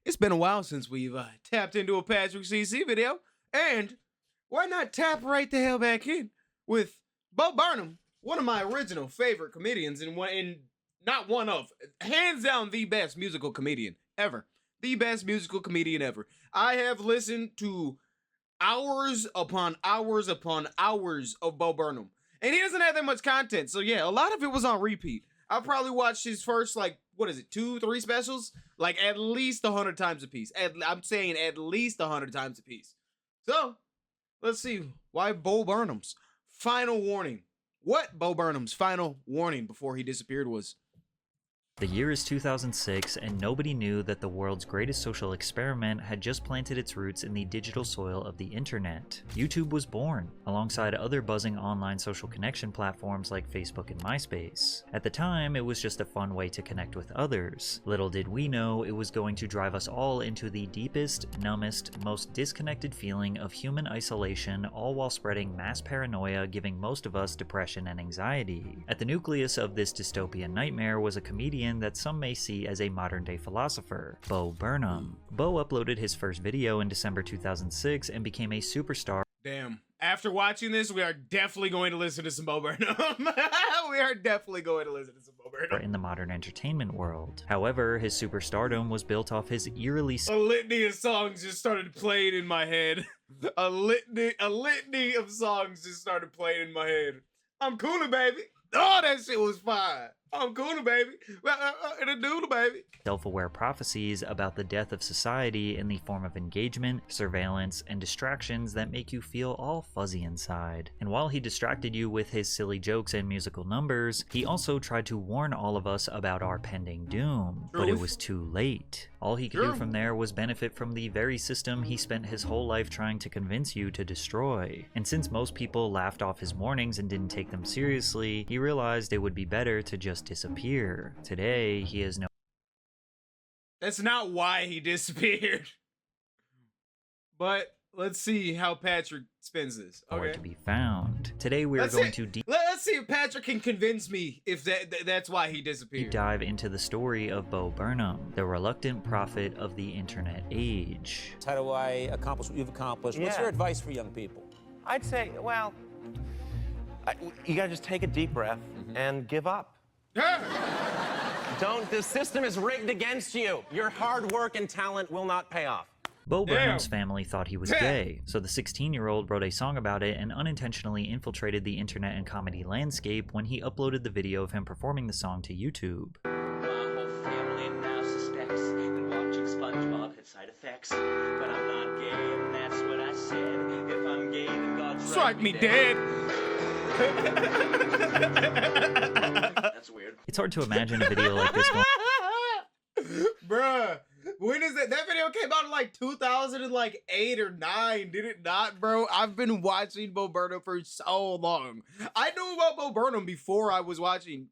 It's been a while since we've tapped into a Patrick CC video, and why not tap right the hell back in with Bo Burnham, one of my original favorite comedians, and not one of, hands down the best musical comedian ever. The best musical comedian ever. I have listened to hours upon hours upon hours of Bo Burnham, and he doesn't have that much content, so yeah, a lot of it was on repeat. I probably watched his first, like, what is it, 2-3 specials? Like, at least 100 times a piece. I'm saying at least 100 times a piece. So, let's see why Bo Burnham's final warning. What Bo Burnham's final warning before he disappeared was. The year is 2006, and nobody knew that the world's greatest social experiment had just planted its roots in the digital soil of the internet. YouTube was born, alongside other buzzing online social connection platforms like Facebook and MySpace. At the time, it was just a fun way to connect with others. Little did we know it was going to drive us all into the deepest, numbest, most disconnected feeling of human isolation, all while spreading mass paranoia, giving most of us depression and anxiety. At the nucleus of this dystopian nightmare was a comedian that some may see as a modern-day philosopher, Bo Burnham. Bo uploaded his first video in December 2006 and became a superstar. Damn. After watching this, we are definitely going to listen to some Bo Burnham. We are definitely going to listen to some Bo Burnham. In the modern entertainment world. However, his superstardom was built off his eerily... A litany of songs just started playing in my head. A litany of songs just started playing in my head. I'm cooler, baby. Oh, that shit was fire. I'm cooler, baby. In a doodle, baby. Self-aware prophecies about the death of society in the form of engagement, surveillance, and distractions that make you feel all fuzzy inside. And while he distracted you with his silly jokes and musical numbers, he also tried to warn all of us about our pending doom. But it was too late. All he could do from there was benefit from the very system he spent his whole life trying to convince you to destroy. And since most people laughed off his warnings and didn't take them seriously, he realized it would be better to just disappear. Today, he has no... That's not why he disappeared. But let's see how Patrick spins this. Okay. To be found. Today we are going to let's see if Patrick can convince me if that's why he disappeared. Dive into the story of Bo Burnham, the reluctant prophet of the internet age. How do I accomplish what you've accomplished? What's your advice for young people? I'd say, well, you gotta just take a deep breath and give up. The system is rigged against you. Your hard work and talent will not pay off. Bo Burnham's family thought he was gay, so the 16-year-old wrote a song about it and unintentionally infiltrated the internet and comedy landscape when he uploaded the video of him performing the song to YouTube. My whole family now suspects that watching SpongeBob had side effects, but I'm not gay, and that's what I said. If I'm gay, then God strike me dead. That's weird. It's hard to imagine a video like this going... Bruh, when is that? That video came out in like 2008 or 9, did it not, bro? I've been watching Bo Burnham for so long. I knew about Bo Burnham before I was watching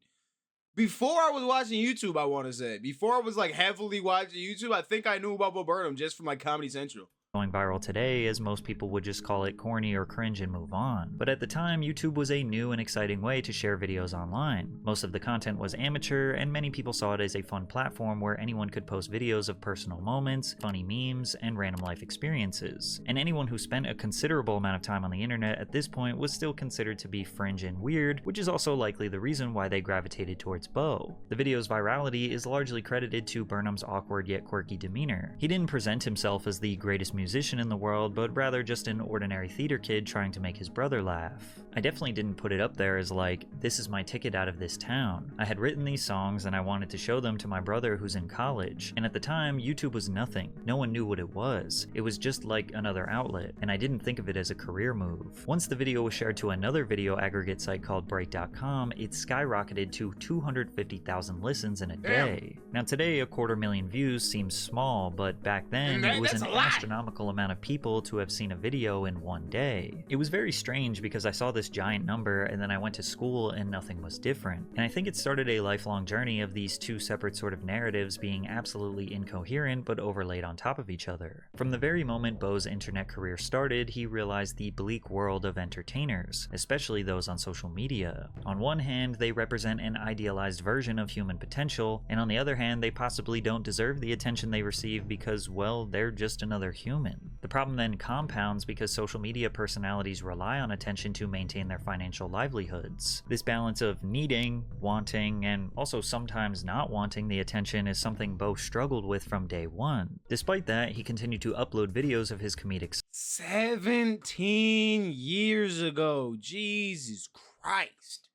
YouTube, I want to say. Before I was like heavily watching YouTube, I think I knew about Bo Burnham just from like Comedy Central. Going viral today, as most people would just call it corny or cringe and move on. But at the time, YouTube was a new and exciting way to share videos online. Most of the content was amateur, and many people saw it as a fun platform where anyone could post videos of personal moments, funny memes, and random life experiences. And anyone who spent a considerable amount of time on the internet at this point was still considered to be fringe and weird, which is also likely the reason why they gravitated towards Bo. The video's virality is largely credited to Burnham's awkward yet quirky demeanor. He didn't present himself as the greatest musician in the world, but rather just an ordinary theater kid trying to make his brother laugh. I definitely didn't put it up there as like, this is my ticket out of this town. I had written these songs and I wanted to show them to my brother who's in college, and at the time, YouTube was nothing. No one knew what it was. It was just like another outlet, and I didn't think of it as a career move. Once the video was shared to another video aggregate site called Break.com, it skyrocketed to 250,000 listens in a day. Now today, 250,000 views seems small, but back then, it was an astronomical amount of people to have seen a video in one day. It was very strange because I saw this this giant number, and then I went to school and nothing was different. And I think it started a lifelong journey of these two separate sort of narratives being absolutely incoherent but overlaid on top of each other. From the very moment Bo's internet career started, he realized the bleak world of entertainers, especially those on social media. On one hand, they represent an idealized version of human potential, and on the other hand, they possibly don't deserve the attention they receive because, well, they're just another human. The problem then compounds because social media personalities rely on attention to maintain their financial livelihoods. This balance of needing, wanting, and also sometimes not wanting the attention is something Bo struggled with from day one. Despite that, he continued to upload videos of his comedic 17 years ago. Jesus Christ.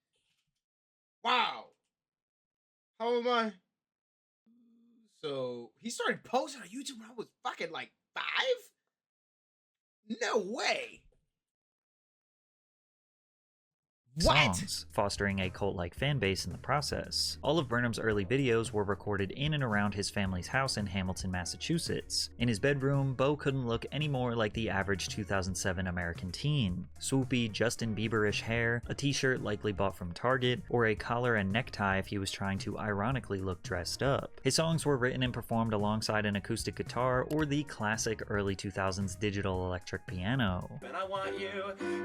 Wow. How old am I? So he started posting on YouTube when I was fucking like 5? No way. What? songs, fostering a cult-like fan base in the process. All of Burnham's early videos were recorded in and around his family's house in Hamilton, Massachusetts. In his bedroom, Bo couldn't look any more like the average 2007 American teen. Swoopy, Justin Bieber-ish hair, a t-shirt likely bought from Target, or a collar and necktie if he was trying to ironically look dressed up. His songs were written and performed alongside an acoustic guitar or the classic early 2000s digital electric piano. And I want you,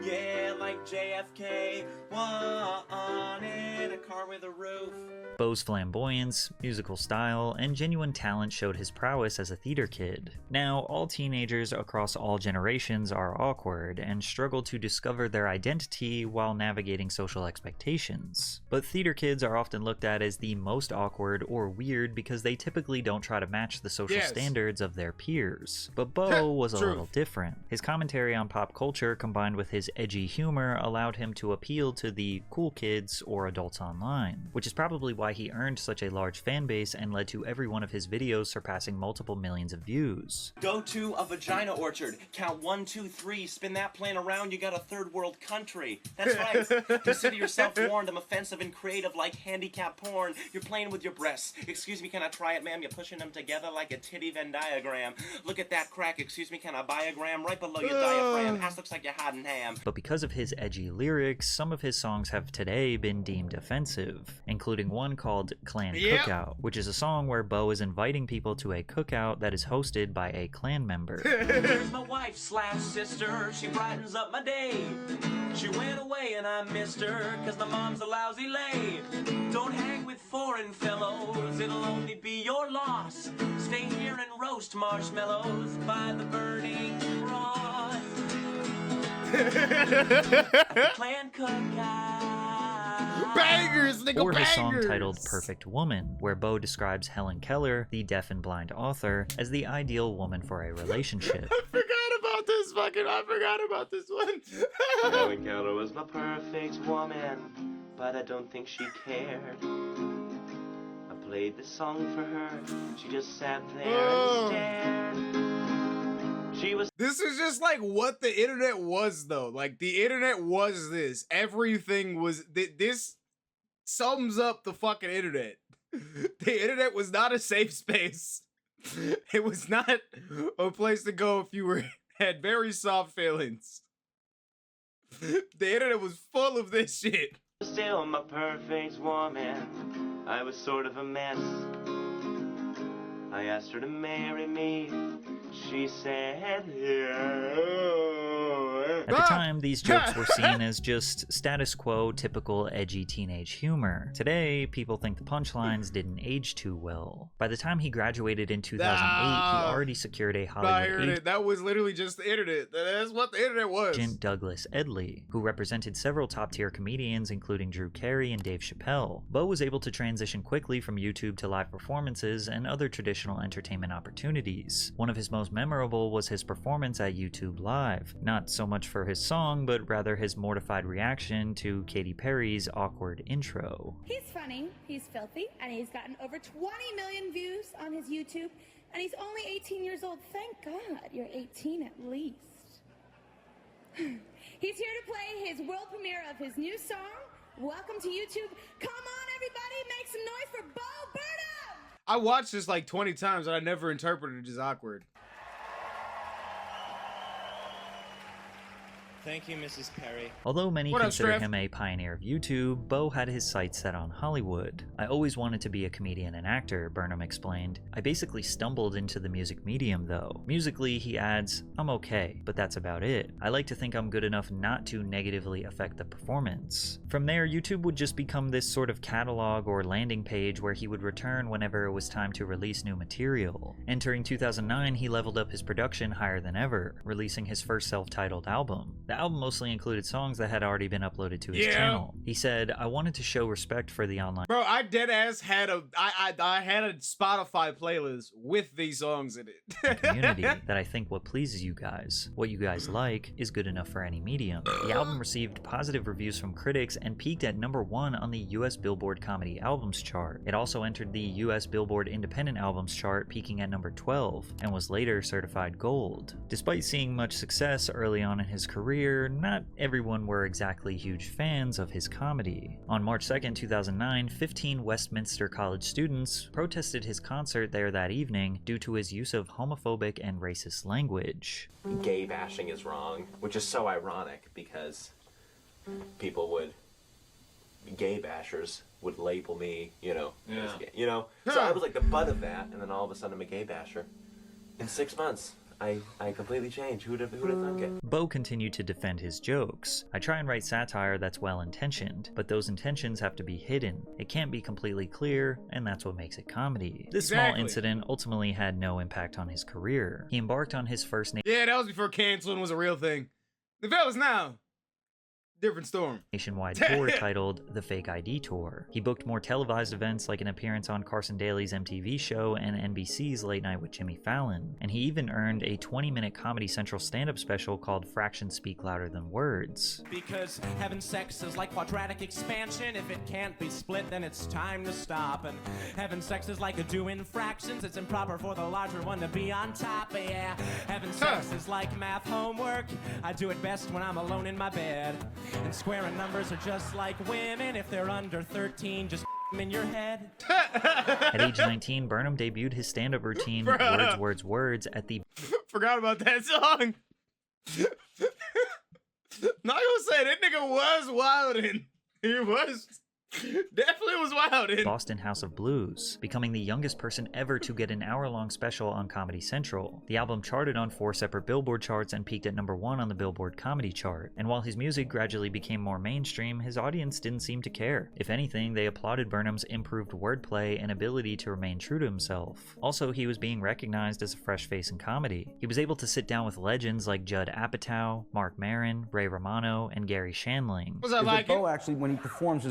yeah, like JFK. One in a car with a roof. Bo's flamboyance, musical style, and genuine talent showed his prowess as a theater kid. Now, all teenagers across all generations are awkward and struggle to discover their identity while navigating social expectations. But theater kids are often looked at as the most awkward or weird because they typically don't try to match the social standards of their peers. But Bo was a little different. His commentary on pop culture combined with his edgy humor allowed him to appeal to the cool kids or adults online, which is probably why he earned such a large fan base and led to every one of his videos surpassing multiple millions of views. Go to a vagina orchard. Count 1, 2, 3. Spin that plane around. You got a third world country. That's right. Consider yourself warned. I'm offensive and creative like handicap porn. You're playing with your breasts. Excuse me, can I try it, ma'am? You're pushing them together like a titty Venn diagram. Look at that crack. Excuse me, can I buy a gram? Right below your diaphragm. Ass looks like you're hiding ham. But because of his edgy lyrics, some of his songs have today been deemed offensive, including one called Clan Cookout, which is a song where Bo is inviting people to a cookout that is hosted by a clan member. Here's my wife slash sister, she brightens up my day. She went away and I missed her, cause my mom's a lousy lay. Don't hang with foreign fellows, it'll only be your loss. Stay here and roast marshmallows by the burning cross. Clan Cookout. Bangers, nigga, Or his song bangers. titled Perfect Woman, where Bo describes Helen Keller, the deaf and blind author, as the ideal woman for a relationship. I forgot about this one. Helen Keller was my perfect woman, but I don't think she cared. I played the song for her, she just sat there and stared. She was This is just like what the internet was, though. Like, the internet was this. Everything was... This sums up the fucking internet. The internet was not a safe space. It was not a place to go if you had very soft feelings. The internet was full of this shit. still my perfect woman. I was sort of a mess. I asked her to marry me. She said, yeah. At the time, these jokes were seen as just status quo, typical edgy teenage humor. Today, people think the punchlines didn't age too well. By the time he graduated in 2008, he already secured a I Hollywood heard it. That was literally just the internet. That's what the internet was. agent, Douglas Edley, who represented several top-tier comedians including Drew Carey and Dave Chappelle. Bo was able to transition quickly from YouTube to live performances and other traditional entertainment opportunities. One of his most memorable was his performance at YouTube Live. Not so much for his song, but rather his mortified reaction to Katy Perry's awkward intro. He's funny, he's filthy, and he's gotten over 20 million views on his YouTube, and he's only 18 years old. Thank God you're 18 at least. He's here to play his world premiere of his new song. Welcome to YouTube. Come on, everybody, make some noise for Bo Burnham! I watched this like 20 times and I never interpreted it as awkward. Thank you, Mrs. Perry. Although many What up, consider Steph? him a pioneer of YouTube, Bo had his sights set on Hollywood. I always wanted to be a comedian and actor, Burnham explained. I basically stumbled into the music medium though. Musically, he adds, I'm okay, but that's about it. I like to think I'm good enough not to negatively affect the performance. From there, YouTube would just become this sort of catalog or landing page where he would return whenever it was time to release new material. Entering 2009, he leveled up his production higher than ever, releasing his first self-titled album. The album mostly included songs that had already been uploaded to his channel. He said, I wanted to show respect for the online Bro, I deadass had I had a Spotify playlist with these songs in it. community that I think what pleases you guys, what you guys like, is good enough for any medium. The album received positive reviews from critics and peaked at #1 on the US Billboard Comedy Albums chart. It also entered the US Billboard Independent Albums chart, peaking at number 12, and was later certified gold. Despite seeing much success early on in his career, not everyone were exactly huge fans of his comedy. On March 2nd, 2009, 15 Westminster College students protested his concert there that evening due to his use of homophobic and racist language. Gay bashing is wrong, which is so ironic because people would, gay bashers would label me, as gay, So I was like the butt of that, and then all of a sudden I'm a gay basher. In 6 months, I completely changed. Who'd have thunk it? Bo continued to defend his jokes. I try and write satire that's well-intentioned, but those intentions have to be hidden. It can't be completely clear, and that's what makes it comedy. This small incident ultimately had no impact on his career. He embarked on his first Yeah, that was before canceling was a real thing. The fellas now. Different storm. nationwide tour titled The Fake ID Tour. He booked more televised events like an appearance on Carson Daly's MTV show and NBC's Late Night with Jimmy Fallon, and he even earned a 20-minute Comedy Central stand-up special called Fractions Speak Louder Than Words. Because having sex is like quadratic expansion. If it can't be split, then it's time to stop. And having sex is like doing fractions. It's improper for the larger one to be on top. Yeah, having sex is like math homework. I do it best when I'm alone in my bed. And squaring numbers are just like women. If they're under 13, just them in your head. At age 19, Burnham debuted his stand-up routine, Words, Words, Words, at the Forgot about that song. Not gonna say that nigga was wildin'. He was. Definitely was wildin'. Boston House of Blues, becoming the youngest person ever to get an hour-long special on Comedy Central. The album charted on 4 separate Billboard charts and peaked at #1 on the Billboard Comedy chart. And while his music gradually became more mainstream, his audience didn't seem to care. If anything, they applauded Burnham's improved wordplay and ability to remain true to himself. Also, he was being recognized as a fresh face in comedy. He was able to sit down with legends like Judd Apatow, Mark Maron, Ray Romano, and Gary Shandling. Was I like it? Bo actually, when he performs,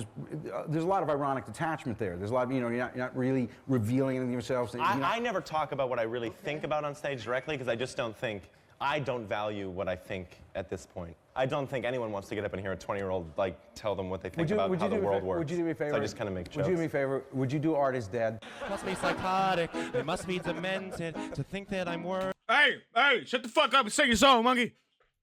there's a lot of ironic detachment there. There's a lot of, you're not really revealing anything yourself. I never talk about what I really think about on stage directly because I just don't think, I don't value what I think at this point. I don't think anyone wants to get up and hear a 20-year-old tell them what they think about how the world works. Would you do me a favor? So I just kind of make jokes. Would you do me a favor? Would you do Art is Dead? Must be psychotic. They must be demented to think that I'm worthy Hey, shut the fuck up and sing your song, monkey.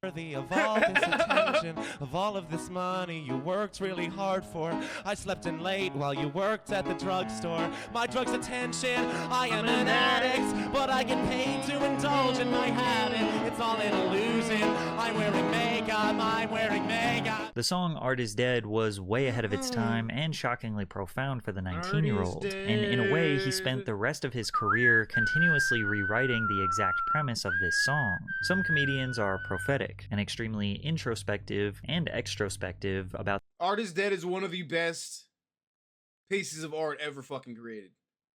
of all this attention, of all of this money you worked really hard for. I slept in late while you worked at the drugstore. My drug's attention, I am an addict, but I get paid to indulge in my habit. It's all an illusion. I'm wearing makeup. The song Art is Dead was way ahead of its time and shockingly profound for the 19-year-old. And in a way, he spent the rest of his career continuously rewriting the exact premise of this song. Some comedians are prophetic and extremely introspective and extrospective about Art is Dead is one of the best pieces of art ever fucking created.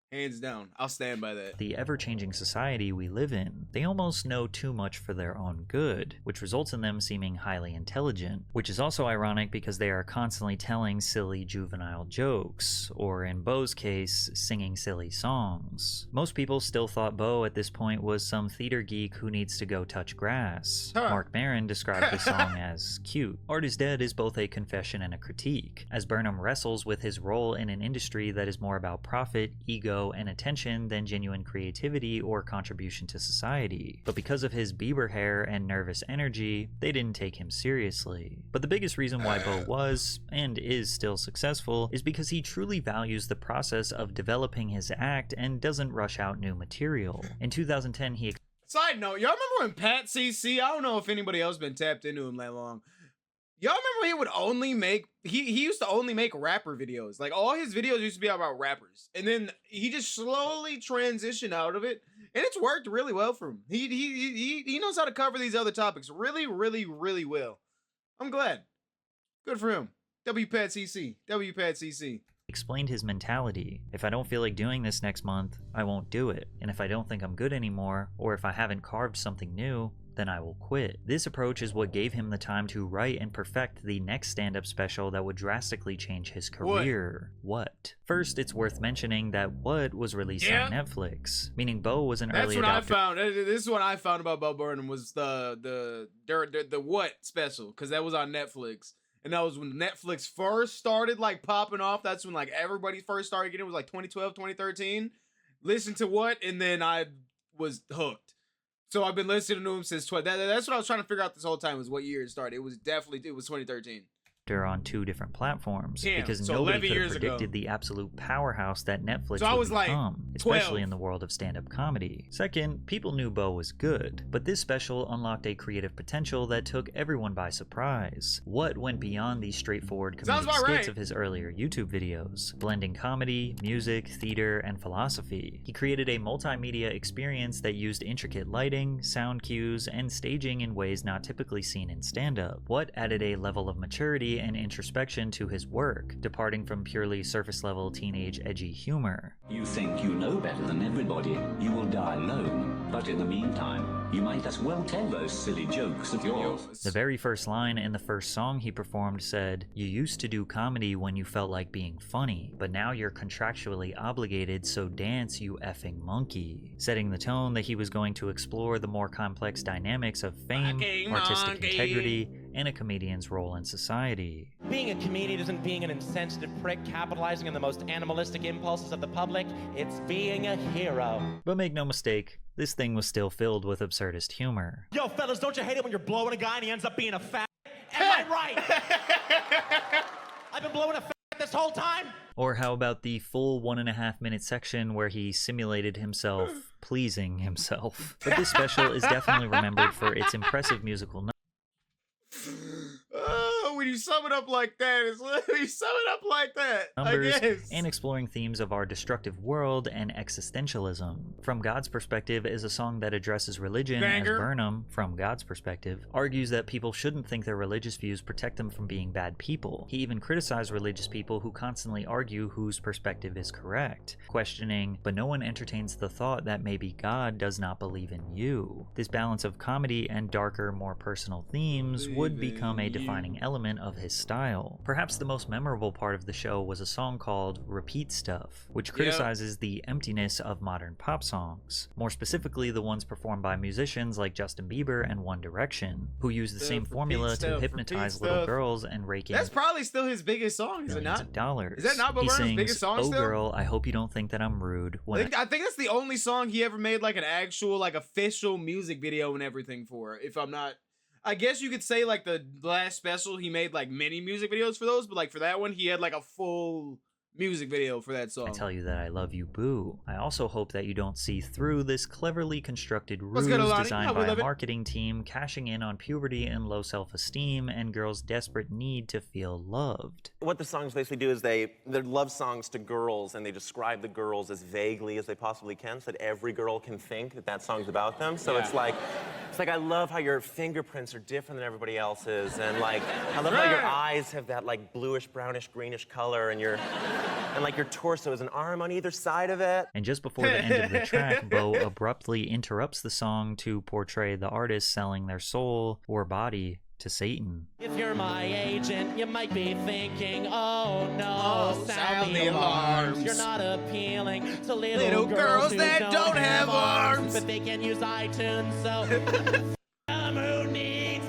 Hands down. I'll stand by that. the ever-changing society we live in. They almost know too much for their own good, which results in them seeming highly intelligent, which is also ironic because they are constantly telling silly juvenile jokes, or in Bo's case, singing silly songs. Most people still thought Bo at this point was some theater geek who needs to go touch grass. Mark Maron described the song as cute. Art is Dead is both a confession and a critique, as Burnham wrestles with his role in an industry that is more about profit, ego, and attention than genuine creativity or contribution to society. But because of his Bieber hair and nervous energy, they didn't take him seriously. But the biggest reason why Bo was, and is still successful, is because he truly values the process of developing his act and doesn't rush out new material. In 2010, he Side note, y'all remember when Pat CC, I don't know if anybody else been tapped into him that long. Y'all remember he would only make, he used to only make rapper videos. Like all his videos used to be about rappers. And then he just slowly transitioned out of it. And it's worked really well for him. He knows how to cover these other topics really, really, really well. I'm glad. Good for him. WPatCC. WPatCC. Explained his mentality. If I don't feel like doing this next month, I won't do it. And if I don't think I'm good anymore, or if I haven't carved something new, then I will quit. This approach is what gave him the time to write and perfect the next stand-up special that would drastically change his career. What? First, it's worth mentioning that What was released on Netflix, meaning Bo was an early adopter. That's what I found. This is what I found about Bo Burnham was the What special, because that was on Netflix. And that was when Netflix first started like popping off. That's when like everybody first started getting it. It was like 2012, 2013. Listen to What, and then I was hooked. So I've been listening to him since that's what I was trying to figure out this whole time, was what year it started. It was 2013. On 2 different platforms, Damn, because so nobody 11 could have years predicted ago. the absolute powerhouse that Netflix So I would was like become, 12. especially in the world of stand-up comedy. Second, people knew Bo was good, but this special unlocked a creative potential that took everyone by surprise. What went beyond the straightforward comedic skits of his earlier YouTube videos, blending comedy, music, theater, and philosophy. He created a multimedia experience that used intricate lighting, sound cues, and staging in ways not typically seen in stand-up. What added a level of maturity and introspection to his work, departing from purely surface-level teenage edgy humor. You think you know better than everybody. You will die alone. But in the meantime, you might as well tell those silly jokes of yours. The very first line in the first song he performed said, "You used to do comedy when you felt like being funny, but now you're contractually obligated, so dance, you effing monkey," setting the tone that he was going to explore the more complex dynamics of fame, artistic integrity, and a comedian's role in society. Being a comedian isn't being an insensitive prick capitalizing on the most animalistic impulses of the public. It's being a hero. But make no mistake, this thing was still filled with absurdist humor. Yo, fellas, don't you hate it when you're blowing a guy and he ends up being a fat? Am I right? I've been blowing a fat this whole time? Or how about the full 1.5-minute section where he simulated himself pleasing himself? But this special is definitely remembered for its impressive musical numbers. When you sum it up like that, it's literally sum it up like that. I guess. And exploring themes of our destructive world and existentialism. From God's Perspective is a song that addresses religion, as Burnham, from God's perspective, argues that people shouldn't think their religious views protect them from being bad people. He even criticized religious people who constantly argue whose perspective is correct, questioning, but no one entertains the thought that maybe God does not believe in you. This balance of comedy and darker, more personal themes would become a defining element of his style. Perhaps the most memorable part of the show was a song called Repeat Stuff, which criticizes the emptiness of modern pop songs, more specifically the ones performed by musicians like Justin Bieber and One Direction, who use the same formula to hypnotize little girls and rake in That's probably still his biggest song, is it not? Dollars. Is that not Bo Burnham's biggest song still? "Oh girl, I hope you don't think that I'm rude." I think that's the only song he ever made like an actual, like official music video and everything for, if I'm not... I guess you could say like the last special he made like many music videos for those, but like for that one he had like a full music video for that song. I tell you that I love you, boo. I also hope that you don't see through this cleverly constructed ruse designed by a marketing team cashing in on puberty and low self-esteem and girls' desperate need to feel loved. What the songs basically do is they're love songs to girls, and they describe the girls as vaguely as they possibly can, so that every girl can think that that song's about them. So it's like I love how your fingerprints are different than everybody else's, and like I love how your eyes have that like bluish, brownish, greenish color, and your torso has an arm on either side of it. And just before the end of the track, Bo abruptly interrupts the song to portray the artist selling their soul or body to Satan. If you're my agent, you might be thinking, oh no, sound the alarms. You're not appealing to little girls that don't have arms. But they can use iTunes, so who needs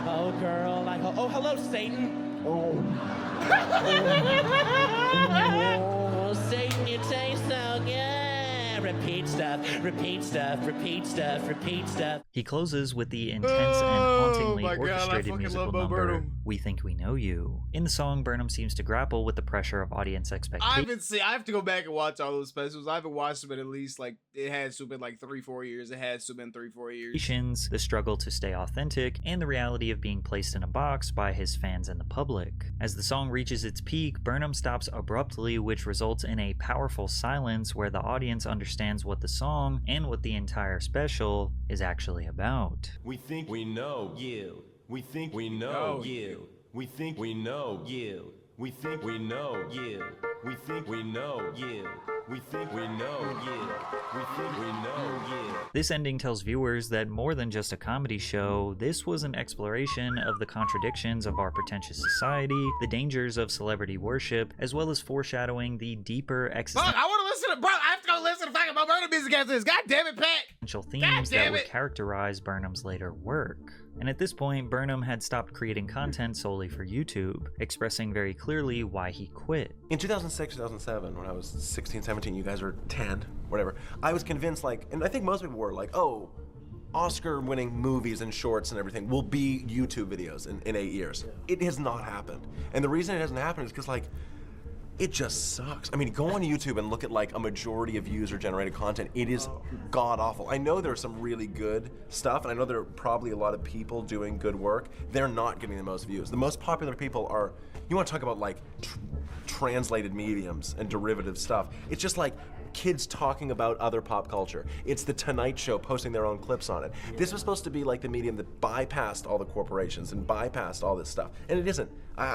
oh girl, oh hello Satan. Oh, Satan, you taste so good. Repeat stuff, repeat stuff, repeat stuff, repeat stuff. He closes with the intense and hauntingly my God, I orchestrated fucking musical love Bo number, Burnham. We Think We Know You. In the song, Burnham seems to grapple with the pressure of audience expectations. I have to go back and watch all those specials. I haven't watched them in at least, like, it has to have been like 3-4 years. It has to have been 3-4 years. The struggle to stay authentic, and the reality of being placed in a box by his fans and the public. As the song reaches its peak, Burnham stops abruptly, which results in a powerful silence where the audience understands what the song and what the entire special is actually about. We think we know you. We think we know you. We think we know you. We think we know you. We think we know you. We think we know you. We think we know you. This ending tells viewers that more than just a comedy show, this was an exploration of the contradictions of our pretentious society, the dangers of celebrity worship, as well as foreshadowing the deeper existential Fuck, I want to listen to, bro, I have to go listen to fucking Bo Burnham music after this. God damn it, Pat. themes that would characterize Burnham's later work. And at this point, Burnham had stopped creating content solely for YouTube, expressing very clearly why he quit. In 2006, 2007, when I was 16, 17, you guys were 10, whatever, I was convinced, like, and I think most people were like, oh, Oscar-winning movies and shorts and everything will be YouTube videos in 8 years. It has not happened. And the reason it hasn't happened is because, like, it just sucks. I mean, go on YouTube and look at like a majority of user-generated content. It is god-awful. I know there's some really good stuff, and I know there are probably a lot of people doing good work. They're not getting the most views. The most popular people are, you want to talk about like translated mediums and derivative stuff. It's just like kids talking about other pop culture. It's the Tonight Show posting their own clips on it. This was supposed to be like the medium that bypassed all the corporations and bypassed all this stuff, and it isn't.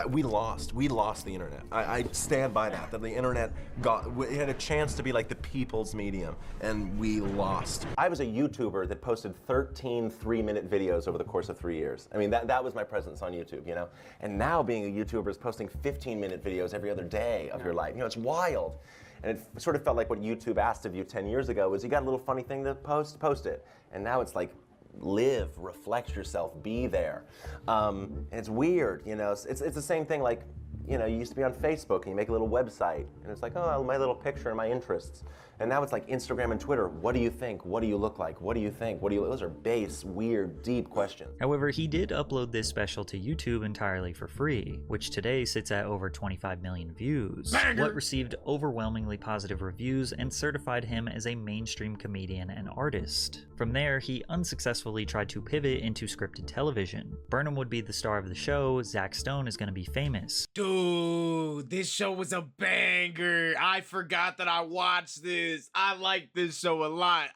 We lost the internet. I stand by that the internet it had a chance to be like the people's medium, and we lost. I was a YouTuber that posted 13 3-minute videos over the course of 3 years. I mean, that was my presence on YouTube, you know? And now being a YouTuber is posting 15-minute videos every other day of your life. You know, it's wild. And it sort of felt like what YouTube asked of you 10 years ago was, you got a little funny thing to post it. And now it's like, live, reflect yourself, be there. And it's weird, you know? It's the same thing like, you know, you used to be on Facebook and you make a little website, and it's like, oh, my little picture and my interests. And now it's like Instagram and Twitter. What do you think? What do you look like? What do you think? Those are base, weird, deep questions. However, he did upload this special to YouTube entirely for free, which today sits at over 25 million views. What received overwhelmingly positive reviews and certified him as a mainstream comedian and artist. From there, he unsuccessfully tried to pivot into scripted television. Burnham would be the star of the show. Zach Stone is going to be famous. Dude, this show was a banger. I forgot that I watched this. I like this show a lot.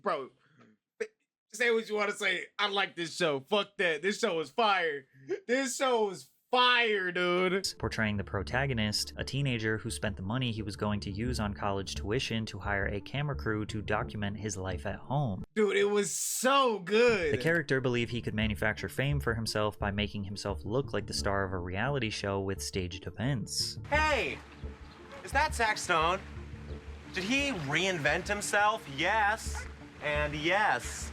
Bro, say what you want to say. I like this show. Fuck that. This show is fire. This show is fire, dude. Portraying the protagonist, a teenager who spent the money he was going to use on college tuition to hire a camera crew to document his life at home. Dude, it was so good. The character believed he could manufacture fame for himself by making himself look like the star of a reality show with staged events. Hey, is that Zach Stone? Did he reinvent himself? Yes, and yes.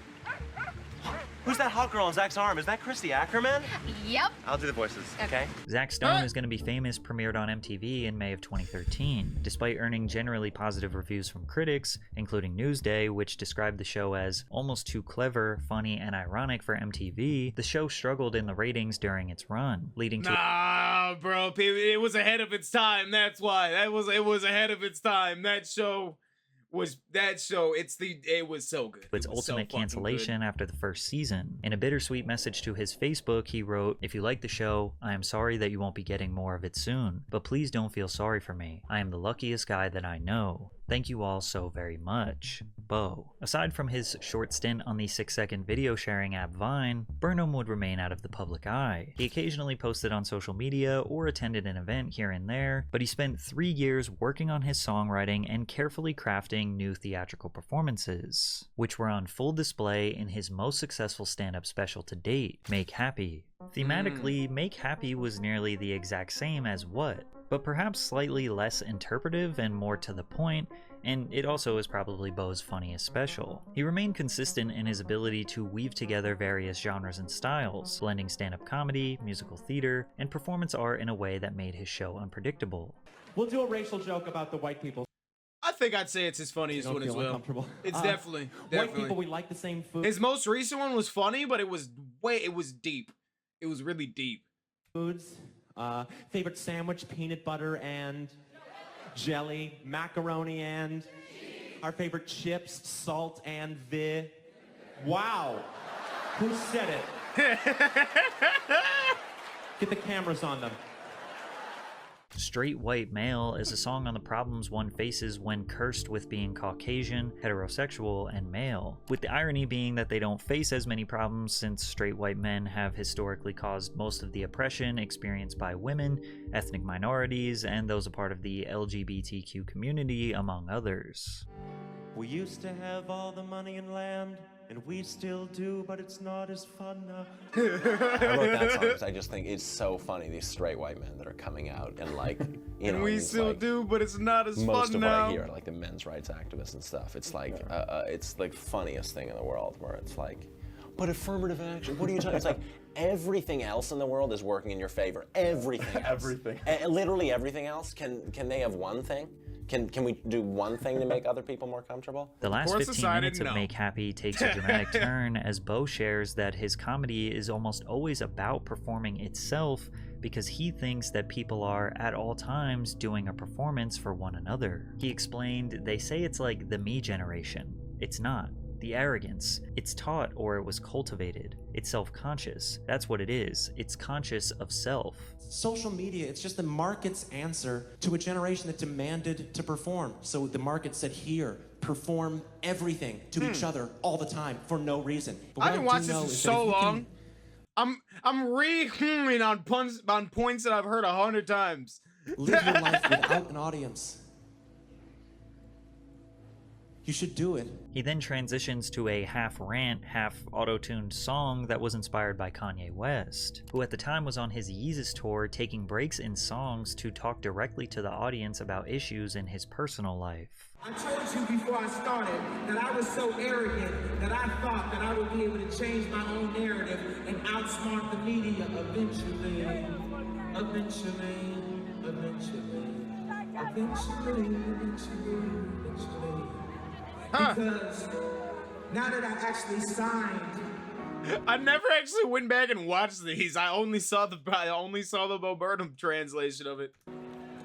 Who's that hot girl on Zach's arm? Is that Christy Ackerman? Yep. I'll do the voices, okay? Zach Stone is going to be famous, premiered on MTV in May of 2013. Despite earning generally positive reviews from critics, including Newsday, which described the show as almost too clever, funny, and ironic for MTV, the show struggled in the ratings during its run, leading to— Nah, bro, it was ahead of its time. That's why. It was ahead of its time. It was so good. Its ultimate cancellation after the first season. In a bittersweet message to his Facebook, he wrote, "If you like the show, I am sorry that you won't be getting more of it soon, but please don't feel sorry for me. I am the luckiest guy that I know. Thank you all so very much. Bo." Aside from his short stint on the 6-second video sharing app Vine, Burnham would remain out of the public eye. He occasionally posted on social media or attended an event here and there, but he spent 3 years working on his songwriting and carefully crafting new theatrical performances, which were on full display in his most successful stand-up special to date, Make Happy. Thematically, Make Happy was nearly the exact same as What?, but perhaps slightly less interpretive and more to the point, and it also is probably Bo's funniest special. He remained consistent in his ability to weave together various genres and styles, blending stand-up comedy, musical theater, and performance art in a way that made his show unpredictable. We'll do a racial joke about the white people. I think I'd say it's his funniest one as well. It's definitely. White people, we like the same food. His most recent one was funny, but it was way, it was deep. It was really deep. Foods, favorite sandwich, peanut butter and jelly, macaroni and our favorite chips, salt and Wow. Who said it? Get the cameras on them. Straight White Male is a song on the problems one faces when cursed with being Caucasian, heterosexual, and male, with the irony being that they don't face as many problems since straight white men have historically caused most of the oppression experienced by women, ethnic minorities, and those a part of the LGBTQ community, among others. We used to have all the money and land, and we still do, but it's not as fun now. I wrote that song because I just think it's so funny, these straight white men that are coming out and like, you know, and we still like, do, but it's not as most fun of now. what I hear, like the men's rights activists and stuff, it's like, it's like funniest thing in the world where it's like, but affirmative action, what are you talking? It's like everything else in the world is working in your favor. Everything else. Everything. Literally everything else. Can they have one thing? Can we do one thing to make other people more comfortable? The last 15 minutes of Make Happy takes a dramatic turn as Bo shares that his comedy is almost always about performing itself because he thinks that people are, at all times, doing a performance for one another. He explained, they say it's like the me generation. It's not. The arrogance. It's taught or it was cultivated. It's self-conscious. That's what it is. It's conscious of self. Social media, it's just the market's answer to a generation that demanded to perform. So the market said, here, perform everything to each other all the time for no reason. But I've been watching this for so long. I'm re-humming on points that I've heard 100 times. Live your life without an audience. You should do it. He then transitions to a half rant, half auto-tuned song that was inspired by Kanye West, who at the time was on his Yeezus tour taking breaks in songs to talk directly to the audience about issues in his personal life. I told you before I started that I was so arrogant that I thought that I would be able to change my own narrative and outsmart the media eventually. Because now that I actually signed, I never actually went back and watched these. I only saw the Bo Burnham translation of it.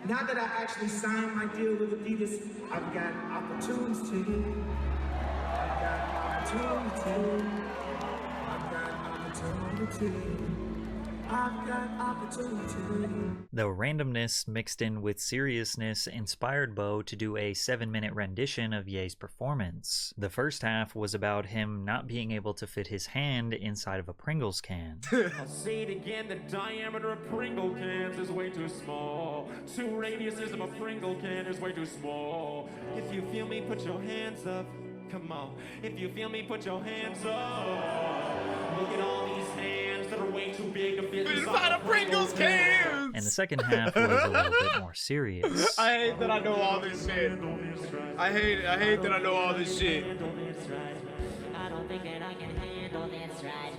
Now that I actually signed my deal with Adidas, I've got opportunity. The randomness mixed in with seriousness inspired Bo to do a 7-minute rendition of Ye's performance. The first half was about him not being able to fit his hand inside of a Pringles can. I'll say it again, the diameter of Pringle cans is way too small. 2 radiuses of a Pringle can is way too small. If you feel me, put your hands up. Come on. If you feel me, put your hands up. Look at all these hands that are way too big to fit inside a Pringles can. And the second half was a little bit more serious. I hate that I know all this shit. I hate that I know all this shit. I don't think that I can handle this right.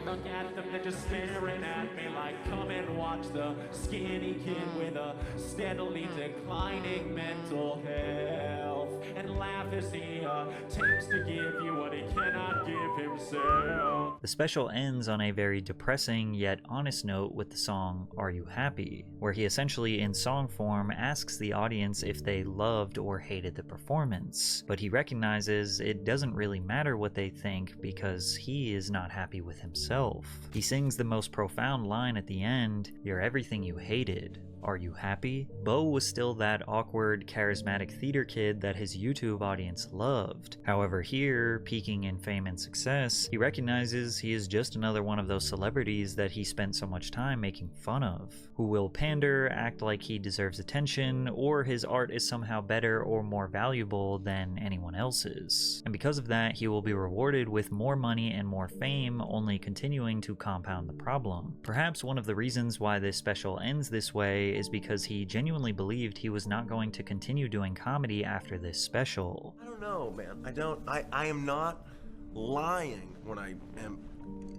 Look at them, they're just staring at me like, come and watch the skinny kid with a steadily declining mental health. And laugh as he attempts to give you what he cannot give himself. The special ends on a very depressing yet honest note with the song Are You Happy?, where he essentially in song form asks the audience if they loved or hated the performance, but he recognizes it doesn't really matter what they think because he is not happy with himself. He sings the most profound line at the end, "You're everything you hated. Are you happy?" Bo was still that awkward, charismatic theater kid that his YouTube audience loved. However, here, peaking in fame and success, he recognizes he is just another one of those celebrities that he spent so much time making fun of, who will pander, act like he deserves attention, or his art is somehow better or more valuable than anyone else's. And because of that, he will be rewarded with more money and more fame, only continuing to compound the problem. Perhaps one of the reasons why this special ends this way is because he genuinely believed he was not going to continue doing comedy after this special. I don't know, man. I am not lying when I am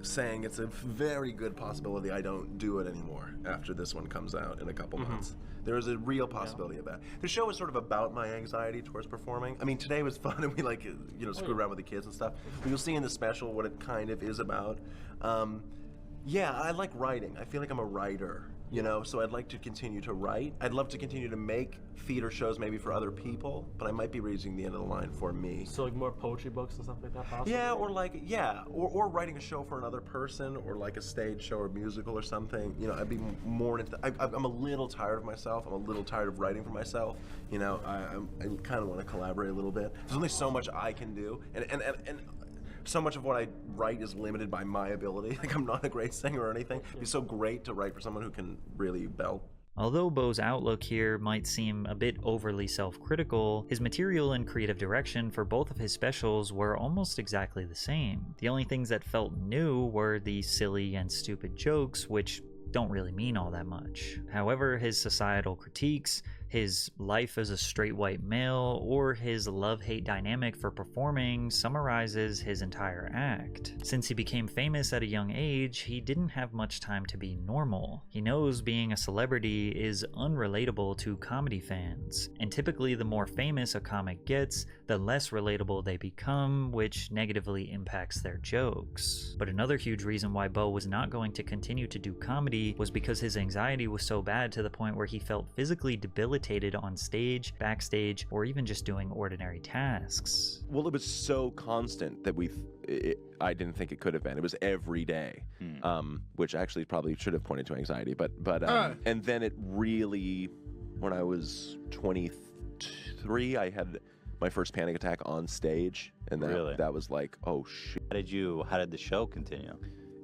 saying it's a very good possibility I don't do it anymore after this one comes out in a couple months. There is a real possibility of that. The show is sort of about my anxiety towards performing. I mean, today was fun and we screwed around with the kids and stuff. But you'll see in the special what it kind of is about. Yeah, I like writing. I feel like I'm a writer, so I'd like to continue to write. I'd love to continue to make theater shows maybe for other people, but I might be reaching the end of the line for me. So like more poetry books and stuff like that possibly? Yeah, or writing a show for another person, or like a stage show or musical or something. I'd be more into I'm a little tired of myself. I'm a little tired of writing for myself. I kind of want to collaborate a little bit. There's only so much I can do, and so much of what I write is limited by my ability. Like, I'm not a great singer or anything. It'd be so great to write for someone who can really belt. Although Beau's outlook here might seem a bit overly self-critical, his material and creative direction for both of his specials were almost exactly the same. The only things that felt new were the silly and stupid jokes, which don't really mean all that much. However, his societal critiques, his life as a straight white male, or his love-hate dynamic for performing summarizes his entire act. Since he became famous at a young age, he didn't have much time to be normal. He knows being a celebrity is unrelatable to comedy fans, and typically the more famous a comic gets, the less relatable they become, which negatively impacts their jokes. But another huge reason why Beau was not going to continue to do comedy was because his anxiety was so bad to the point where he felt physically debilitated on stage, backstage, or even just doing ordinary tasks. Well, it was so constant that I didn't think it could have been. It was every day, which actually probably should have pointed to anxiety. But and then it really, when I was 23, I had my first panic attack on stage, and that was like, oh shit. How did the show continue?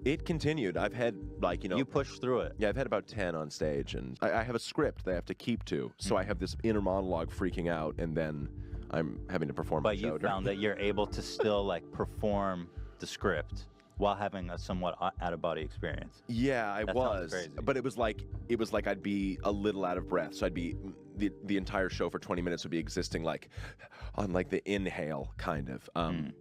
It continued. I've had You pushed through it. Yeah, I've had about 10 on stage, and I have a script that I have to keep to. So I have this inner monologue freaking out, and then I'm having to perform. But you found that you're able to still perform the script while having a somewhat out-of-body experience. Yeah, I was. But it was like I'd be a little out of breath. So I'd be the entire show for 20 minutes would be existing on the inhale kind of.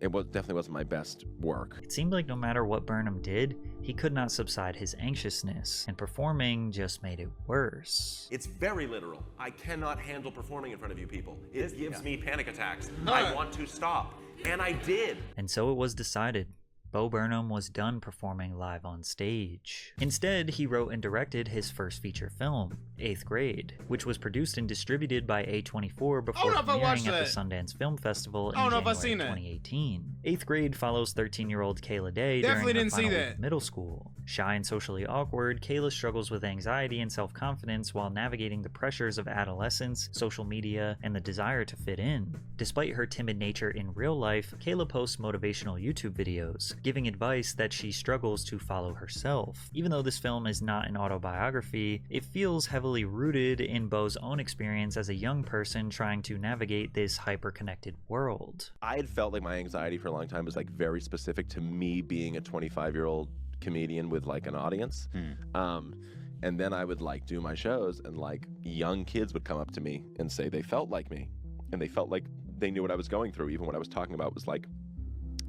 It definitely wasn't my best work. It seemed like no matter what Burnham did, he could not subside his anxiousness, and performing just made it worse. It's very literal. I cannot handle performing in front of you people. It gives me panic attacks. I want to stop, and I did. And so it was decided. Bo Burnham was done performing live on stage. Instead, he wrote and directed his first feature film, 8th Grade, which was produced and distributed by A24 before premiering at the Sundance Film Festival in January 2018. 8th Grade follows 13-year-old Kayla Day during her final week of middle school. Shy and socially awkward, Kayla struggles with anxiety and self-confidence while navigating the pressures of adolescence, social media, and the desire to fit in. Despite her timid nature in real life, Kayla posts motivational YouTube videos, giving advice that she struggles to follow herself. Even though this film is not an autobiography, it feels heavily rooted in Beau's own experience as a young person trying to navigate this hyper-connected world. I had felt like my anxiety for a long time was very specific to me being a 25-year-old comedian with an audience. And then I would do my shows, and young kids would come up to me and say they felt like me, and they felt like they knew what I was going through. Even what I was talking about was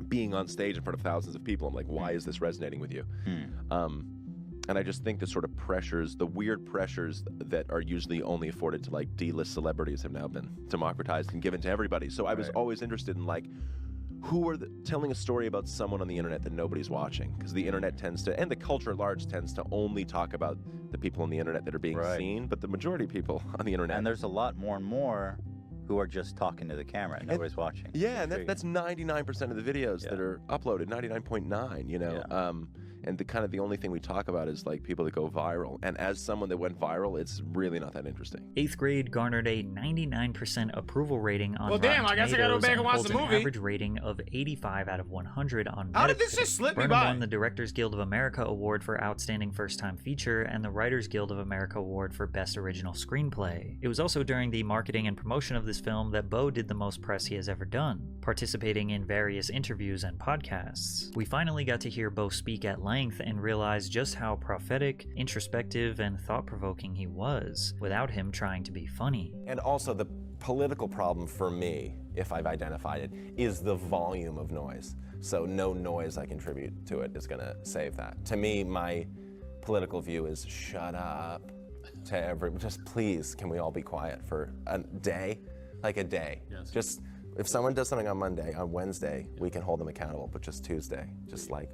being on stage in front of thousands of people. I'm like, why is this resonating with you? And I just think the sort of pressures, the weird pressures that are usually only afforded to D-list celebrities have now been democratized and given to everybody. So I was always interested in who are telling a story about someone on the internet that nobody's watching, because the internet tends to, and the culture at large tends to only talk about the people on the internet that are being seen, but the majority of people on the internet. And there's a lot more and more who are just talking to the camera and nobody's watching. Yeah, and that's 99% of the videos that are uploaded, 99.9, and the only thing we talk about is people that go viral. And as someone that went viral, it's really not that interesting. 8th Grade garnered a 99% approval rating on Rotten I guess I gotta go back and watch holds the movie. An average rating of 85 out of 100 on Metacritic. How did this just slip me Burnham by? won the Directors Guild of America Award for Outstanding First Time Feature and the Writers Guild of America Award for Best Original Screenplay. It was also during the marketing and promotion of this film that Beau did the most press he has ever done, participating in various interviews and podcasts. We finally got to hear Beau speak at length and realize just how prophetic, introspective, and thought-provoking he was, without him trying to be funny. And also the political problem for me if I've identified it, is the volume of noise. So no noise I contribute to it is gonna save that. To me, my political view is shut up to just please, can we all be quiet for a day? Like a day. Yes. Just, if someone does something on Monday, on Wednesday, we can hold them accountable, but just Tuesday, just like,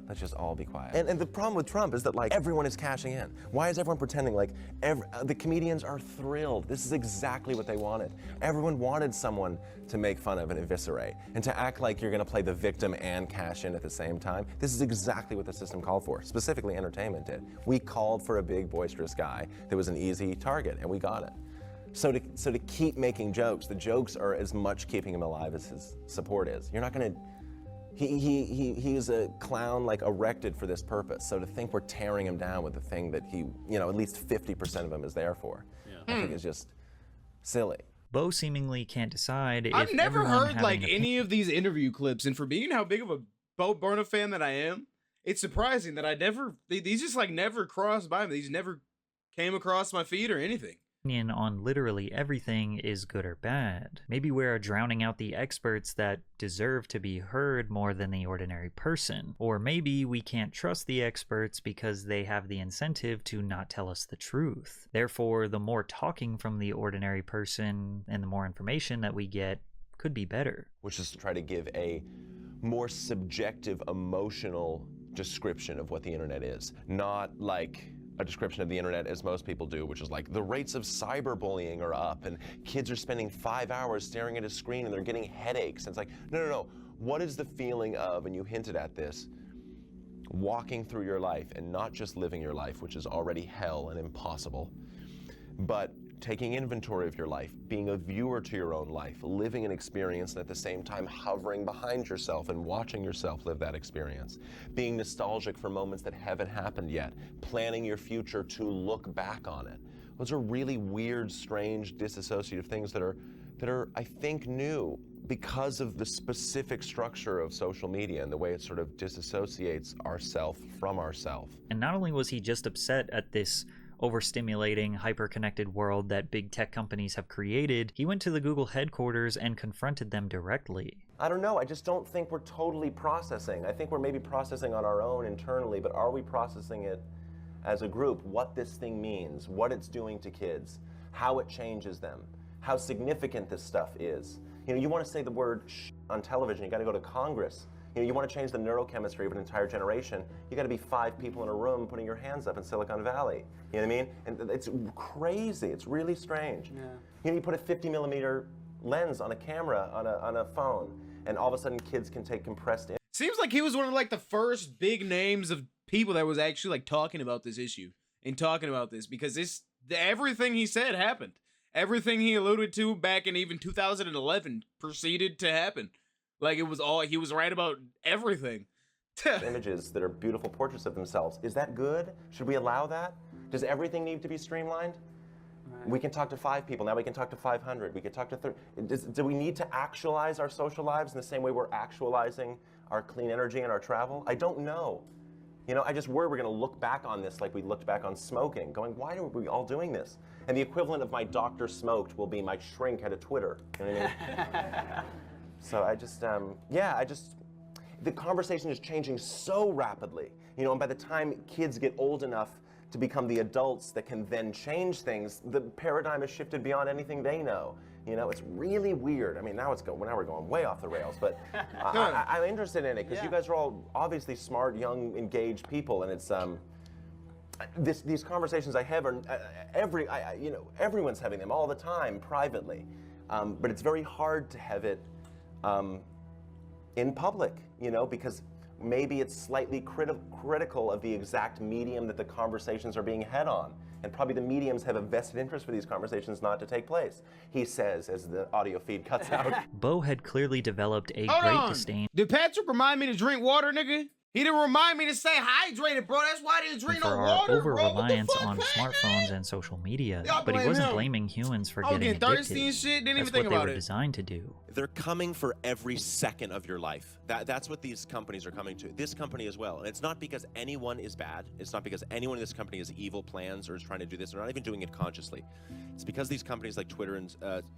let's just all be quiet. And the problem with Trump is that like everyone is cashing in. Why is everyone pretending like the comedians are thrilled? This is exactly what they wanted. Everyone wanted someone to make fun of and eviscerate, and to act like you're gonna play the victim and cash in at the same time. This is exactly what the system called for, specifically entertainment did. We called for a big boisterous guy that was an easy target, and we got it. So to keep making jokes, the jokes are as much keeping him alive as his support is. You're not gonna, he is a clown like erected for this purpose. So to think we're tearing him down with the thing that he, you know, at least 50% of him is there for, I think is just silly. Bo seemingly can't decide if I've never heard like having any of these interview clips, and for being how big of a Bo Burnham fan that I am, it's surprising that I never, these just like never crossed by me. These never came across my feed or anything. Opinion on literally everything is good or bad. Maybe we're drowning out the experts that deserve to be heard more than the ordinary person. Or maybe we can't trust the experts because they have the incentive to not tell us the truth. Therefore, the more talking from the ordinary person and the more information that we get could be better. Which is to try to give a more subjective, emotional description of what the internet is. Not like a description of the internet as most people do, which is like the rates of cyberbullying are up and kids are spending 5 hours staring at a screen and they're getting headaches. And it's like, no. What is the feeling of, and you hinted at this, walking through your life and not just living your life, which is already hell and impossible, but taking inventory of your life, being a viewer to your own life, living an experience, and at the same time hovering behind yourself and watching yourself live that experience, being nostalgic for moments that haven't happened yet, planning your future to look back on it. Those are really weird, strange, disassociative things that are, I think, new because of the specific structure of social media and the way it sort of disassociates ourself from ourself. And not only was he just upset at this overstimulating, hyper-connected world that big tech companies have created, he went to the Google headquarters and confronted them directly. I don't know, I just don't think we're totally processing. I think we're maybe processing on our own internally, but are we processing it as a group? What this thing means, what it's doing to kids, how it changes them, how significant this stuff is. You know, you want to say the word on television, you got to go to Congress. You know, you want to change the neurochemistry of an entire generation, you got to be 5 people in a room putting your hands up in Silicon Valley. You know what I mean? And it's crazy. It's really strange. Yeah. You know, you put a 50mm lens on a camera on a phone, and all of a sudden kids can take compressed. Seems like he was one of like the first big names of people that was actually like talking about this issue and talking about this, because everything he said happened. Everything he alluded to back in even 2011 proceeded to happen. Like it was all, he was right about everything. Images that are beautiful portraits of themselves. Is that good? Should we allow that? Does everything need to be streamlined? Right. We can talk to 5 people, now we can talk to 500, we can talk to 30. Do we need to actualize our social lives in the same way we're actualizing our clean energy and our travel? I don't know. You know, I just worry we're gonna look back on this like we looked back on smoking, going, why are we all doing this? And the equivalent of my doctor smoked will be my shrink had a Twitter. You know what I mean? So I just, the conversation is changing so rapidly, you know, and by the time kids get old enough to become the adults that can then change things, the paradigm has shifted beyond anything they know. You know, it's really weird. I mean, now we're going way off the rails, but I'm interested in it because you guys are all obviously smart, young, engaged people, and it's, these conversations I have are, everyone's having them all the time privately, but it's very hard to have it in public, you know, because maybe it's slightly critical of the exact medium that the conversations are being had on. And probably the mediums have a vested interest for these conversations not to take place, he says as the audio feed cuts out. Bo had clearly developed a Hold great on. disdain. Did Patrick remind me to drink water, nigga? He didn't remind me to stay hydrated, bro. That's why I didn't drink for no our water, bro. What the over-reliance fuck, on man? smartphones and social media. Y'all But he blame wasn't him. blaming humans for I was getting getting thirsty addicted. and shit, didn't That's even think what they about were it. designed to do. They're coming for every second of your life. That's what these companies are coming to. This company as well. And it's not because anyone is bad. It's not because anyone in this company has evil plans or is trying to do this. They're not even doing it consciously. It's because these companies like Twitter and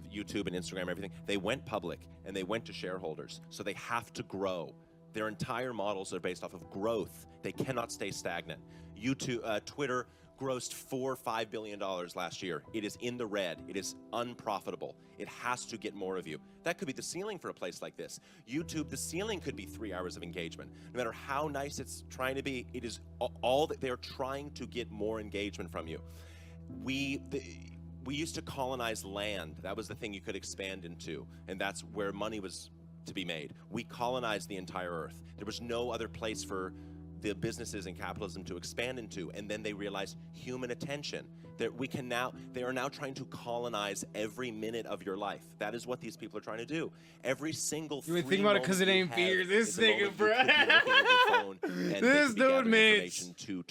YouTube and Instagram and everything, they went public and they went to shareholders. So they have to grow. Their entire models are based off of growth. They cannot stay stagnant. Twitter grossed $4 or $5 billion last year. It is in the red. It is unprofitable. It has to get more of you. That could be the ceiling for a place like this. YouTube, the ceiling could be 3 hours of engagement. No matter how nice it's trying to be, it is all that they're trying to get more engagement from you. We used to colonize land. That was the thing you could expand into, and that's where money was to be made. We colonized the entire earth. There was no other place for the businesses and capitalism to expand into, and then they realized human attention. That they are now trying to colonize every minute of your life. That is what these people are trying to do. Every single You ain't think about it because it ain't fear. This nigga, bro. This dude, Mitch.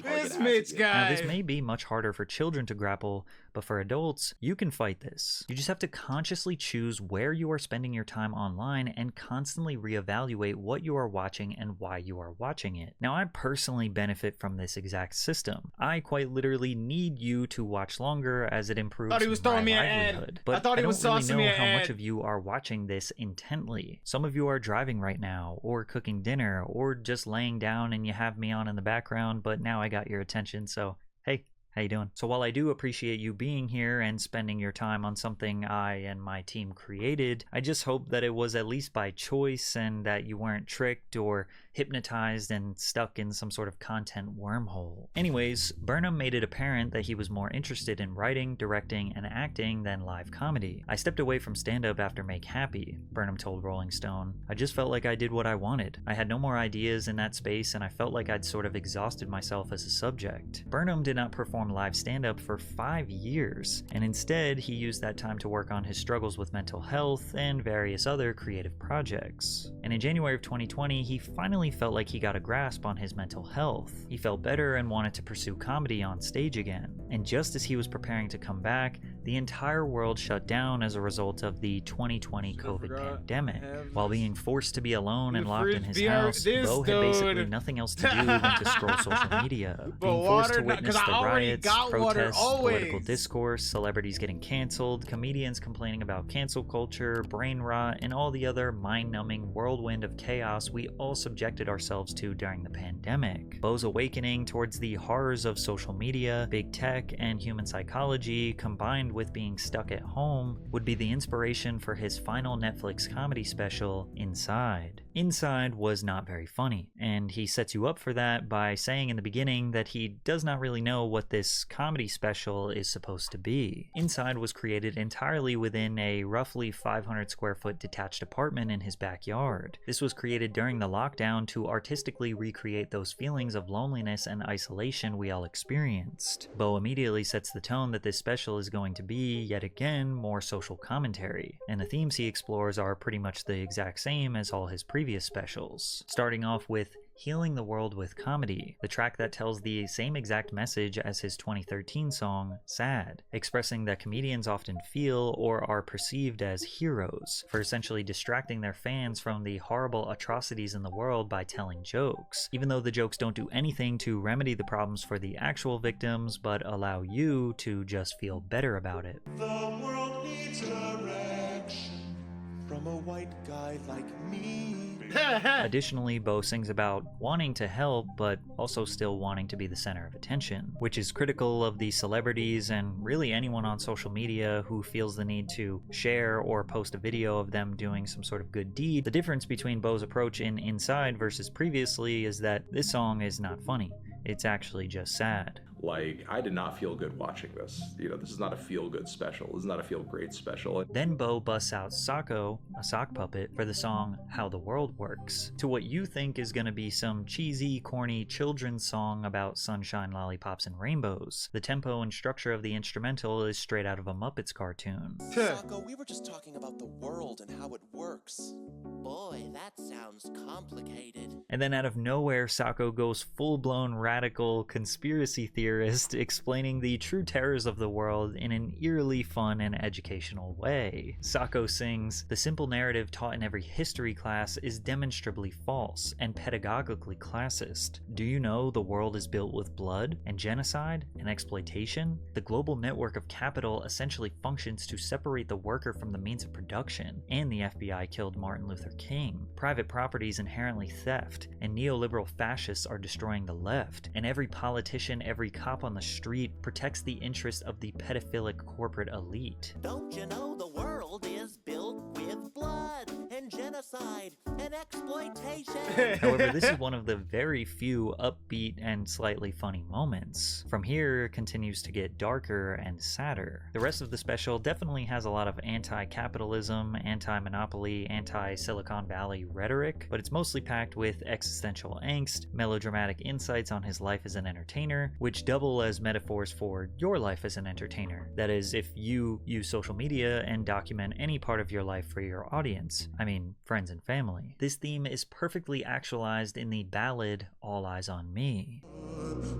This Mitch guy. Now, this may be much harder for children to grapple, but for adults, you can fight this. You just have to consciously choose where you are spending your time online and constantly reevaluate what you are watching and why you are watching it. Now, I personally benefit from this exact system. I quite literally need you to watch longer as it improves Thought he was throwing my me an ad. livelihood. I But thought he was don't saucing really me know an how much ad. of you are watching this intently. Some of you are driving right now, or cooking dinner, or just laying down and you have me on in the background, but now I got your attention, so hey. How you doing? So while I do appreciate you being here and spending your time on something I and my team created, I just hope that it was at least by choice and that you weren't tricked or hypnotized and stuck in some sort of content wormhole. Anyways, Burnham made it apparent that he was more interested in writing, directing, and acting than live comedy. I stepped away from stand-up after Make Happy, Burnham told Rolling Stone. I just felt like I did what I wanted. I had no more ideas in that space and I felt like I'd sort of exhausted myself as a subject. Burnham did not perform live stand-up for 5 years, and instead he used that time to work on his struggles with mental health and various other creative projects. And in January of 2020, he finally felt like he got a grasp on his mental health. He felt better and wanted to pursue comedy on stage again. And just as he was preparing to come back, the entire world shut down as a result of the 2020 COVID pandemic. While being forced to be alone and locked in his house, Bo had basically nothing else to do than to scroll social media. Being forced to witness the riots, protests, political discourse, celebrities getting canceled, comedians complaining about cancel culture, brain rot, and all the other mind-numbing whirlwind of chaos we all subjected ourselves to during the pandemic. Bo's awakening towards the horrors of social media, big tech, and human psychology, combined with being stuck at home, would be the inspiration for his final Netflix comedy special, Inside. Inside was not very funny, and he sets you up for that by saying in the beginning that he does not really know what this comedy special is supposed to be. Inside was created entirely within a roughly 500 square foot detached apartment in his backyard. This was created during the lockdown to artistically recreate those feelings of loneliness and isolation we all experienced. Bo immediately sets the tone that this special is going to be, yet again, more social commentary, and the themes he explores are pretty much the exact same as all his previous specials. Starting off with Healing the World with Comedy, the track that tells the same exact message as his 2013 song, Sad, expressing that comedians often feel or are perceived as heroes for essentially distracting their fans from the horrible atrocities in the world by telling jokes, even though the jokes don't do anything to remedy the problems for the actual victims, but allow you to just feel better about it. The world needs direction from a white guy like me. Additionally, Bo sings about wanting to help, but also still wanting to be the center of attention, which is critical of the celebrities and really anyone on social media who feels the need to share or post a video of them doing some sort of good deed. The difference between Bo's approach in Inside versus previously is that this song is not funny. It's actually just sad. Like, I did not feel good watching this. You know, this is not a feel-good special. This is not a feel-great special. Then Bo busts out Socko, a sock puppet, for the song How the World Works, to what you think is gonna be some cheesy, corny children's song about sunshine, lollipops, and rainbows. The tempo and structure of the instrumental is straight out of a Muppets cartoon. Socko, we were just talking about the world and how it works. Boy, that sounds complicated. And then out of nowhere, Socko goes full-blown radical conspiracy theorist, explaining the true terrors of the world in an eerily fun and educational way. Socko sings, "The simple narrative taught in every history class is demonstrably false and pedagogically classist. Do you know the world is built with blood and genocide and exploitation? The global network of capital essentially functions to separate the worker from the means of production, and the FBI killed Martin Luther King. Private property is inherently theft, and neoliberal fascists are destroying the left, and every politician, every cop on the street protects the interests of the pedophilic corporate elite." Don't you know the world is built with blood and genocide and exploitation? However, this is one of the very few upbeat and slightly funny moments. From here, it continues to get darker and sadder. The rest of the special definitely has a lot of anti-capitalism, anti-monopoly, anti-Silicon Valley rhetoric, but it's mostly packed with existential angst, melodramatic insights on his life as an entertainer, which double as metaphors for your life as an entertainer. That is, if you use social media and document any part of your life for your audience, I mean, friends and family. This theme is perfectly actualized in the ballad All Eyes on Me.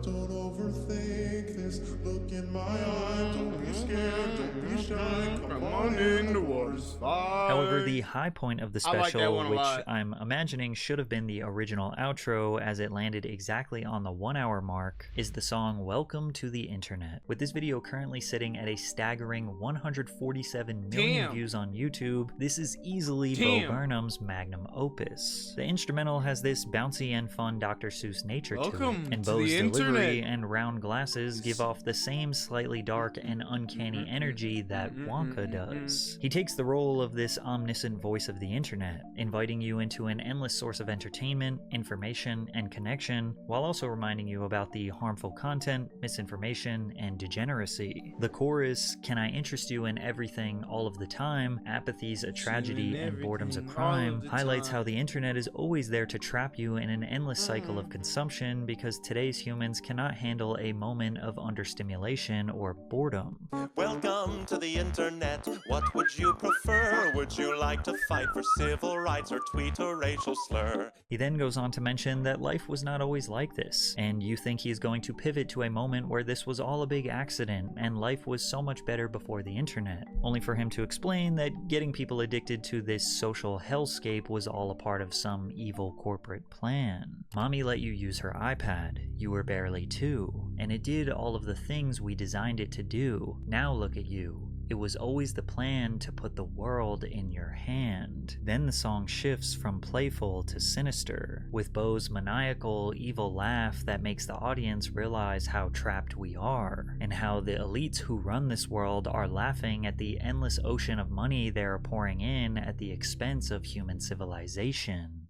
Don't overthink this. Look in my eyes. Don't be scared. Don't be shy. Come on in, the water's fine. However, the high point of the I like that special, one a which lot. I'm imagining should have been the original outro as it landed exactly on the 1 hour mark, is the song Welcome to the Internet. With this video currently sitting at a staggering 147 million views on YouTube, this is easily Bo Burnham's magnum opus. The instrumental has this bouncy and fun Dr. Seuss nature to it, and Bo's delivery and round glasses give off the same slightly dark and uncanny energy that Wonka does. He takes the role of this omniscient voice of the internet, inviting you into an endless source of entertainment, information, and connection, while also reminding you about the harmful content, misinformation, and degeneracy. The chorus, "Can I interest you in everything all of the time? Apathy's a tragedy and boredom's a crime," highlights how the internet is always there to trap you in an endless cycle of consumption because today's humans cannot handle a moment of understimulation or boredom. Welcome to the internet. What would you prefer? Would you like to fight for civil rights or tweet a racial slur? He then goes on to mention that life was not always like this, and you think he is going to pivot to a moment where this was all a big accident and life was so much better before the internet, only for him to explain that getting people addicted to this social hellscape was all a part of some evil corporate plan. Mommy let you use her iPad, you were barely 2, and it did all of the things we designed it to do. Now look at you. It was always the plan to put the world in your hand. Then the song shifts from playful to sinister, with Bo's maniacal, evil laugh that makes the audience realize how trapped we are, and how the elites who run this world are laughing at the endless ocean of money they are pouring in at the expense of human civilization.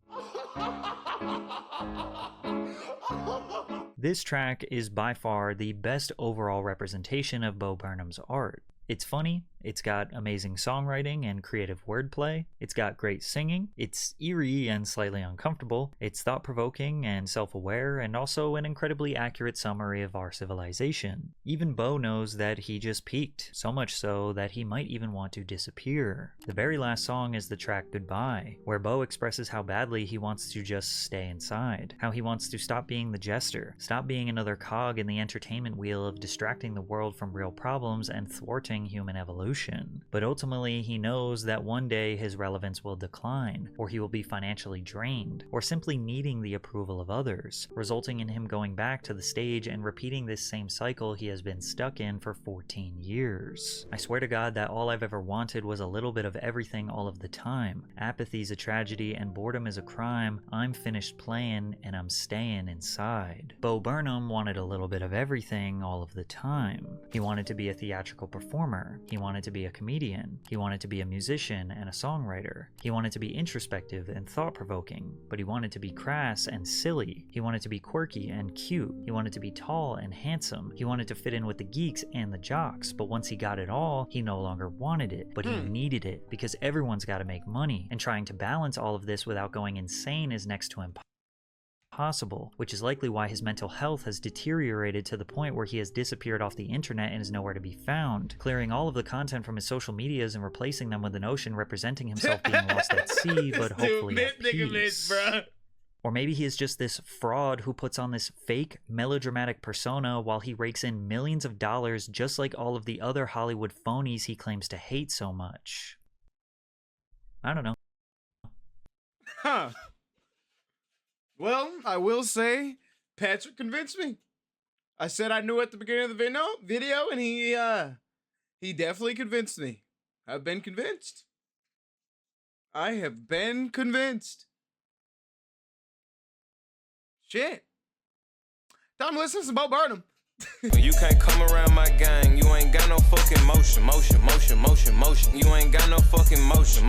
This track is by far the best overall representation of Bo Burnham's art. It's funny, it's got amazing songwriting and creative wordplay, it's got great singing, it's eerie and slightly uncomfortable, it's thought-provoking and self-aware, and also an incredibly accurate summary of our civilization. Even Bo knows that he just peaked, so much so that he might even want to disappear. The very last song is the track Goodbye, where Bo expresses how badly he wants to just stay inside, how he wants to stop being the jester, stop being another cog in the entertainment wheel of distracting the world from real problems and thwarting human evolution. But ultimately, he knows that one day his relevance will decline, or he will be financially drained, or simply needing the approval of others, resulting in him going back to the stage and repeating this same cycle he has been stuck in for 14 years. I swear to God that all I've ever wanted was a little bit of everything all of the time. Apathy's a tragedy and boredom is a crime. I'm finished playing and I'm staying inside. Bo Burnham wanted a little bit of everything all of the time. He wanted to be a theatrical performer. He wanted wanted to be a comedian. He wanted to be a musician and a songwriter. He wanted to be introspective and thought-provoking, but he wanted to be crass and silly. He wanted to be quirky and cute. He wanted to be tall and handsome. He wanted to fit in with the geeks and the jocks, but once he got it all, he no longer wanted it, but he needed it because everyone's got to make money, and trying to balance all of this without going insane is next to impossible, which is likely why his mental health has deteriorated to the point where he has disappeared off the internet and is nowhere to be found, clearing all of the content from his social medias and replacing them with an ocean representing himself being lost at sea, but hopefully at peace. Or maybe he is just this fraud who puts on this fake melodramatic persona while he rakes in millions of dollars just like all of the other Hollywood phonies he claims to hate so much. I don't know. Huh. Well, I will say, Patrick convinced me. I said I knew at the beginning of the video, and he definitely convinced me. I've been convinced. I have been convinced. Shit. Time to listen to some Bo Burnham. You can't come around my gang. You ain't got no fucking motion. You ain't got no fucking motion.